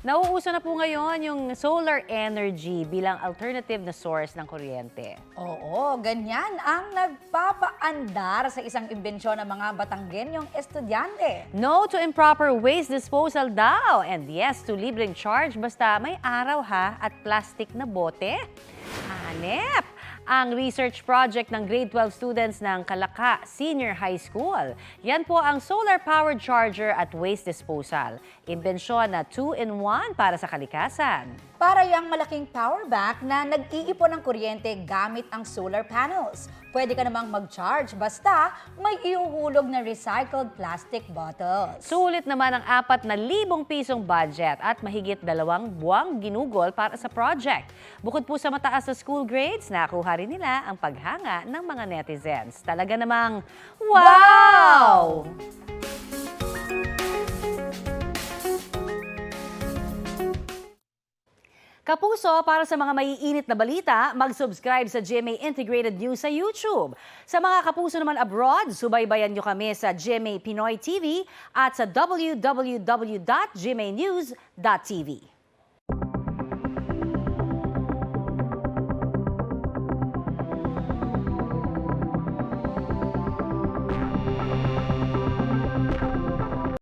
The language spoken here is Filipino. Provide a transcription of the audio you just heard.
Nauuso na po ngayon yung solar energy bilang alternative na source ng kuryente. Oo, ganyan ang nagpapaandar sa isang imbensyon ng mga Batanggenyong estudyante. No to improper waste disposal daw. And yes to libreng charge basta may araw ha at plastic na bote. Hanep! Ang research project ng grade 12 students ng Kalaka Senior High School. Yan po ang solar-powered charger at waste disposal. Imbensyon na 2-in-1 para sa kalikasan. Para yung malaking power bank na nag-iipon ng kuryente gamit ang solar panels. Pwede ka namang mag-charge basta may ihuhulog na recycled plastic bottles. Sulit naman ang 4,000 pisong budget at mahigit 2 buwang ginugol para sa project. Bukod po sa mataas na school grades, nakuha rin nila ang paghanga ng mga netizens. Talaga namang wow! Kapuso, para sa mga maiinit na balita, mag-subscribe sa GMA Integrated News sa YouTube. Sa mga kapuso naman abroad, subaybayan nyo kami sa GMA Pinoy TV at sa www.gmanews.tv.